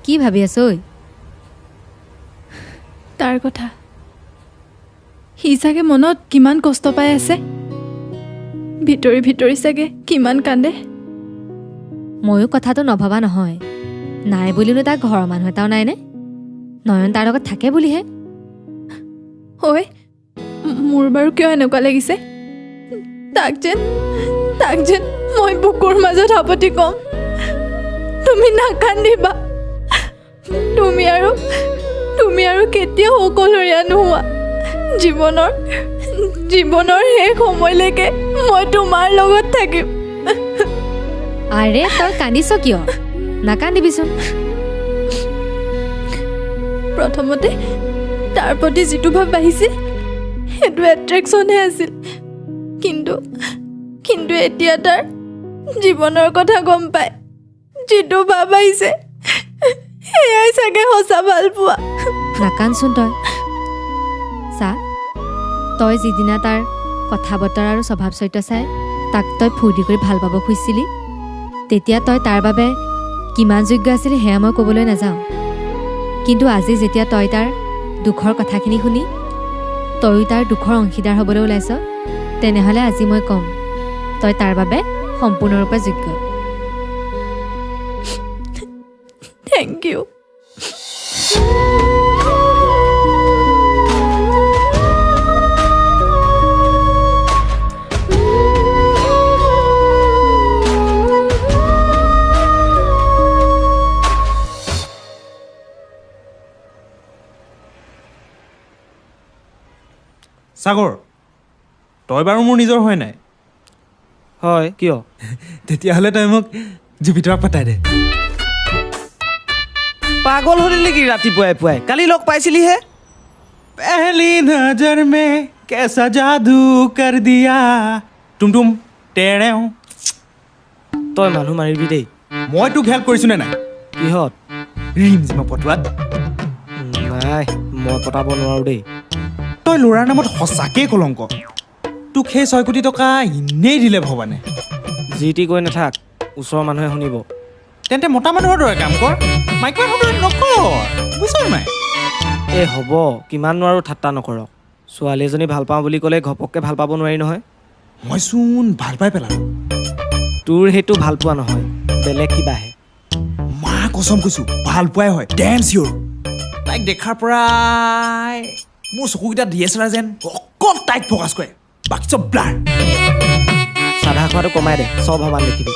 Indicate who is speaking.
Speaker 1: কি ভাবি আছ ঐ
Speaker 2: তাৰ কথা সি চাগে মনত কিমান কষ্ট পাই আছে ভিতৰি ভিতৰি চাগে কিমান কান্দে
Speaker 1: ময়ো কথাটো নভবা নহয় নাই বুলিনো তাৰ ঘৰৰ মানুহ এটাও নাইনে নয়ন তাৰ লগত থাকে বুলিহে
Speaker 2: ঐ মোৰ বাৰু কিয় এনেকুৱা লাগিছে তাক যেন মই বুকুৰ মাজত হাপতি কম তুমি নাকান্দিবা তুমি আৰু কেতিয়াও অকলশৰীয়া নোহোৱা জীৱনৰ শেষ সময়লৈকে মই তোমাৰ লগত থাকিম
Speaker 1: আৰে তই কান্দিছ কিয় নাকান্দিবিচোন
Speaker 2: প্ৰথমতে তাৰ প্ৰতি যিটো ভাৱ বাঢ়িছিল সেইটো এট্ৰেকশ্যনহে আছিল কিন্তু এতিয়া তাৰ জীৱনৰ কথা গম পায় যিটো ভাৱ আহিছে সেয়াই চাগে সঁচা ভাল পোৱা
Speaker 1: নাকান্দচোন চা তই যিদিনা তাৰ কথা বতৰা আৰু স্বভাৱ চৰিত্ৰ চাই তাক তই ফূৰ্তি কৰি ভাল পাব খুজিছিলি তেতিয়া তই তাৰ বাবে কিমান যোগ্য আছিলি সেয়া মই ক'বলৈ নাযাওঁ কিন্তু আজি যেতিয়া তই তাৰ দুখৰ কথাখিনি শুনি তয়ো তাৰ দুখৰ অংশীদাৰ হ'বলৈ ওলাইছ তেনেহ'লে আজি মই ক'ম তই তাৰ বাবে সম্পূৰ্ণৰূপে যোগ্য
Speaker 2: থেংক ইউ
Speaker 3: সাগৰ তই বাৰু মোৰ নিজৰ হয় নাই
Speaker 4: হয় কিয়
Speaker 3: তেতিয়াহ'লে তই মোক জুপিটাৰক পতাই দে
Speaker 4: পাগল হ'লি নেকি ৰাতিপুৱাই পুৱাই কালি লগ পাইছিলিহে
Speaker 3: পহলি নজৰ মে কেঁচা যাদু কৰ দিয়া টুমটুম টেৰেও
Speaker 4: তই মানুহ মাৰিবি দেই
Speaker 3: মই তোক হেল্প কৰিছোঁ নে নাই
Speaker 4: কিহত
Speaker 3: ৰিম জিমা পটোৱাত
Speaker 4: নাই মই পতাব নোৱাৰোঁ দেই
Speaker 3: তই ল'ৰাৰ নামত সঁচাকেই কলংক তোক সেই 6 কোটি টকা এনেই দিলে ভগৱানে
Speaker 4: যি টি কৈ নাথাক ওচৰৰ মানুহে শুনিব
Speaker 3: তেন্তে মতা মানুহৰ দৰে কাম কৰ মাইকী মানুহৰ দৰে নকৰ বুজিছ নাই
Speaker 4: এই হ'ব কিমান নোৱাৰো ঠাট্টা নকৰক ছোৱালী এজনী ভাল পাওঁ বুলি ক'লে ঘপককৈ ভাল পাব নোৱাৰি নহয়
Speaker 3: মই চোন ভাল পাই পেলালোঁ
Speaker 4: তোৰ সেইটো ভাল পোৱা নহয় বেলেগ কিবাহে
Speaker 3: মা কচম কৈছোঁ ভাল পোৱাই হয় ডেম চিয়'ৰ তাইক দেখাৰ পৰাই মোৰ চকুকেইটা DSLR যেন অকণ টাইট ফ'কাছ কৰে বাকী চব ব্লাৰ
Speaker 4: চাধা খোৱাটো কমাই দে চব সমান দেখিবি